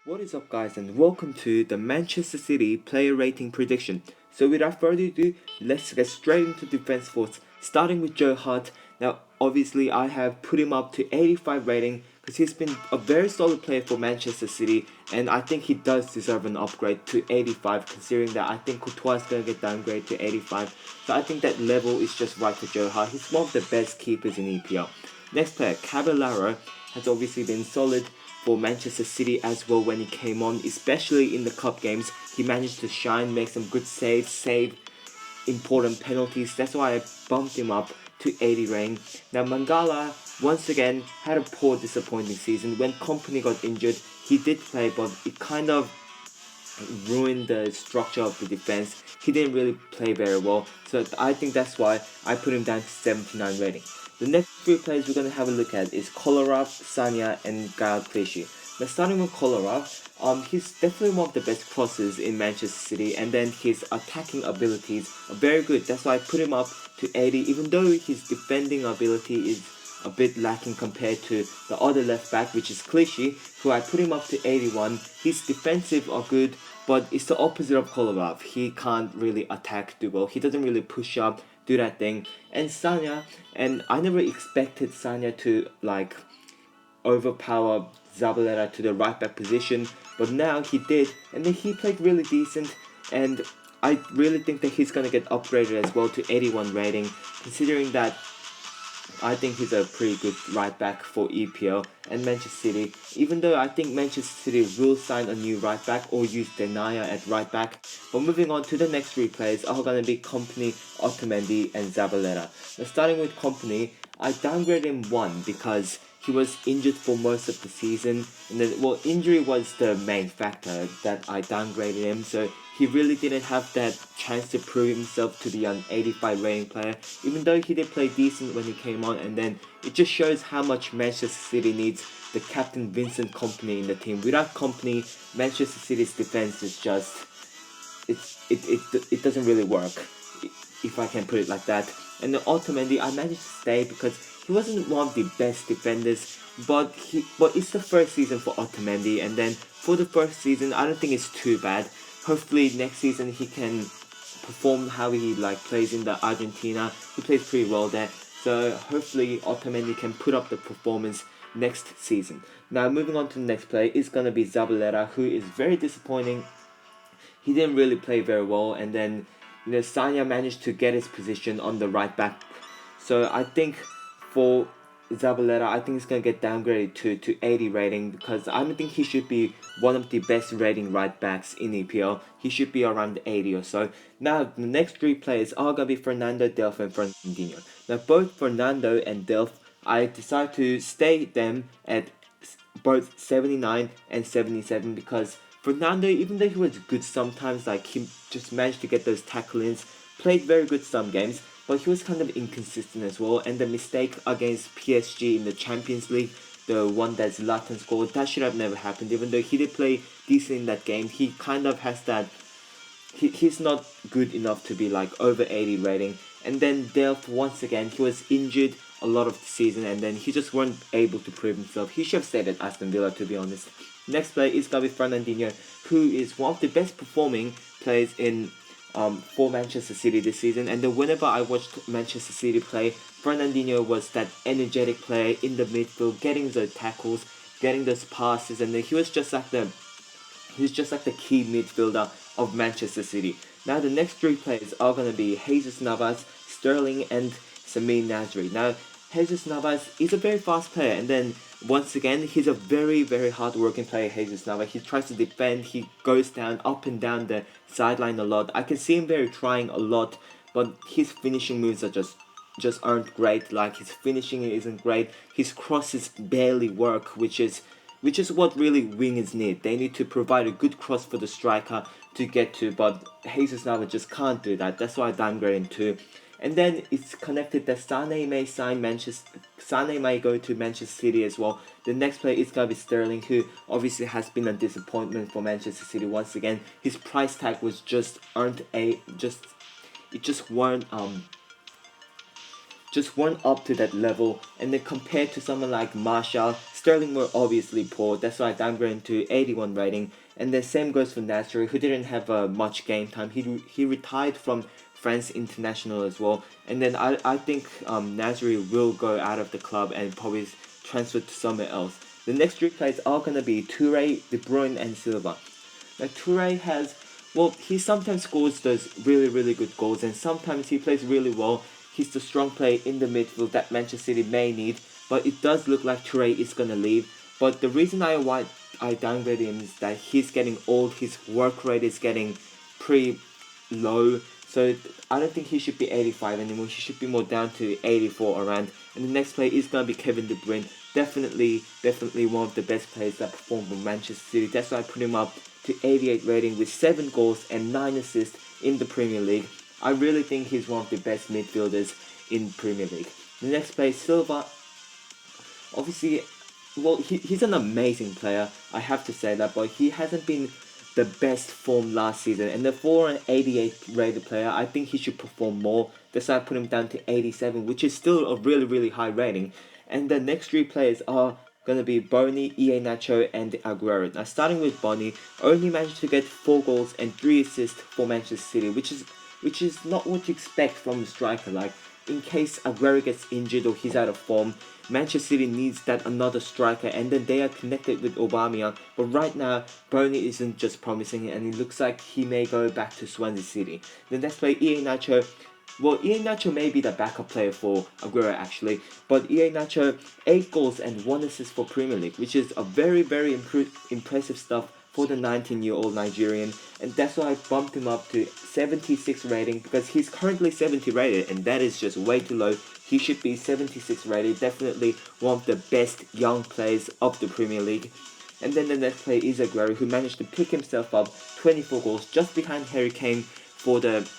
What is up, guys, and welcome to the Manchester City player rating prediction. So without further ado, let's get straight into defense force, starting with Joe Hart. Now obviously I have put him up to 85 rating because he's been a very solid player for Manchester City, and I think he does deserve an upgrade to 85, considering that I think Courtois is going to get downgraded to 85. So I think that level is just right for Joe Hart. He's one of the best keepers in EPL. Next player, Cavalera, has obviously been solid for Manchester City as well when he came on, especially in the cup games. He managed to shine, make some good saves, save important penalties. That's why I bumped him up to 80 rating. Now Mangala once again had a poor, disappointing season. When Company got injured, he did play, but it kind of ruined the structure of the defense. He didn't really play very well, so I think that's why I put him down to 79 rating. The next three players we're going to have a look at is Kolarov, Sonia, and Garth. Now starting with Kolarov, he's definitely one of the best crosses in Manchester City, and then his attacking abilities are very good. That's why I put him up to 80, even though his defending ability is a bit lacking compared to the other left back, which is Clichy, who I put him up to 81. His defensive are good, but it's the opposite of Kolarov. He can't really attack too well. He doesn't really push up, do that thing. And Sanya, and I never expected Sanya to like overpower Zabaleta to the right back position, but now he did, and then he played really decent, and I really think that he's gonna get upgraded as well to 81 rating, considering that I think he's a pretty good right back for EPL and Manchester City. Even though I think Manchester City will sign a new right back or use Denaya at right back. But moving on to the next three players are going to be Company, Otamendi, and Zabaleta. Now starting with Company, I downgraded him one because he was injured for most of the season, and then injury was the main factor that I downgraded him. So he really didn't have that chance to prove himself to be an 85 rating player, even though he did play decent when he came on. And then it just shows how much Manchester City needs the captain Vincent Company in the team. Without Company, Manchester City's defense is just it doesn't really work, if I can put it like that. And then ultimately I managed to stay because he wasn't one of the best defenders, but it's the first season for Otamendi, and then for the first season I don't think it's too bad. Hopefully next season he can perform how he like plays in the Argentina. He plays pretty well there, so hopefully Otamendi can put up the performance next season. Now moving on to the next player is gonna be Zabaleta, who is very disappointing. He didn't really play very well, and then Sanya managed to get his position on the right back. So I think for Zabaleta, I think he's gonna get downgraded to 80 rating because I don't think he should be one of the best rating right backs in EPL. He should be around 80 or so. Now the next three players are gonna be Fernando, Delph, and Fernandinho. Now both Fernando and Delph, I decided to stay them at both 79 and 77 because Fernando, even though he was good sometimes, like he just managed to get those tackle-ins, played very good some games, but he was kind of inconsistent as well. And the mistake against PSG in the Champions League, the one that Zlatan scored, that should have never happened. Even though he did play decent in that game, he kind of has that. He's not good enough to be like over 80 rating. And then Delph, once again, he was injured a lot of the season, and then he just weren't able to prove himself. He should have stayed at Aston Villa, to be honest. Next player is gonna be Fernandinho, who is one of the best performing players in for Manchester City this season. And then whenever I watched Manchester City play, Fernandinho was that energetic player in the midfield, getting the tackles, getting those passes, and then he's just like the key midfielder of Manchester City. Now the next three players are gonna be Jesus Navas, Sterling, and Samir Nasri. Now Jesus Navas is a very fast player, and then once again he's a very, very hard working player. Jesus Navas, he tries to defend, he goes down up and down the sideline a lot. I can see him very trying a lot, but his finishing moves are just aren't great. Like his finishing isn't great, his crosses barely work, which is what really wingers need. They need to provide a good cross for the striker to get to, but Jesus Navas just can't do that. That's why I downgrade him too. And then it's connected that Sane may go to Manchester City as well. The next player is gonna be Sterling, who obviously has been a disappointment for Manchester City once again. His price tag was just just weren't up to that level. And then compared to someone like Marshall, Sterling were obviously poor. That's why I downgraded to 81 rating. And the same goes for Nasri, who didn't have much game time. He retired from France International as well. And then I think Nasri will go out of the club and probably transfer to somewhere else. The next three players are going to be Toure, De Bruyne, and Silva. Like Toure has, well, he sometimes scores those really good goals, and sometimes he plays really well. He's the strong player in the midfield that Manchester City may need, but it does look like Toure is gonna leave. But the reason why I downgraded him is that he's getting old. His work rate is getting pretty low. So I don't think he should be 85 anymore. He should be more down to 84 around. And the next player is gonna be Kevin De Bruyne. Definitely one of the best players that performed for Manchester City. That's why I put him up to 88 rating with 7 goals and 9 assists in the Premier League. I really think he's one of the best midfielders in Premier League. The next player, Silva. Obviously, well, he's an amazing player, I have to say that, but he hasn't been the best form last season. And for an 88 rated player, I think he should perform more. That's why I put him down to 87, which is still a really high rating. And the next three players are gonna be Bony, Iheanacho, and Aguero. Now, starting with Bony, only managed to get 4 goals and 3 assists for Manchester City, which is not what you expect from a striker. Like, in case Aguero gets injured or he's out of form, Manchester City needs that another striker, and then they are connected with Aubameyang. But right now, Bony isn't just promising, and it looks like he may go back to Swansea City. The next player, Iheanacho. Well, Iheanacho may be the backup player for Aguero actually, but Iheanacho 8 goals and 1 assist for Premier League, which is a very impressive stuff for the 19-year-old Nigerian, and that's why I bumped him up to 76 rating, because he's currently 70 rated, and that is just way too low. He should be 76 rated, definitely one of the best young players of the Premier League. And then the next player is Aguero, who managed to pick himself up 24 goals, just behind Harry Kane for the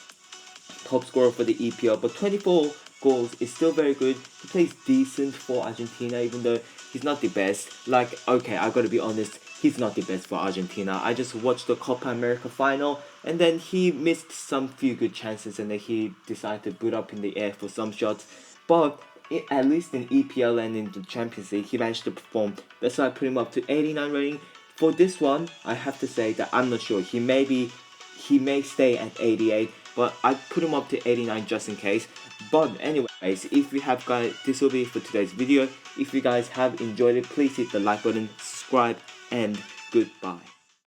top scorer for the EPL, but 24 goals is still very good. He plays decent for Argentina, even though he's not the best. Like, okay, I gotta be honest, he's not the best for Argentina. I just watched the Copa America final, and then he missed some few good chances, and then he decided to boot up in the air for some shots. But at least in EPL and in the Champions League, he managed to perform. That's why I put him up to 89 rating. For this one, I have to say that I'm not sure. He may stay at 88, but I put him up to 89 just in case. But anyways, if you have guys, this will be it for today's video. If you guys have enjoyed it, please hit the like button, subscribe, and goodbye.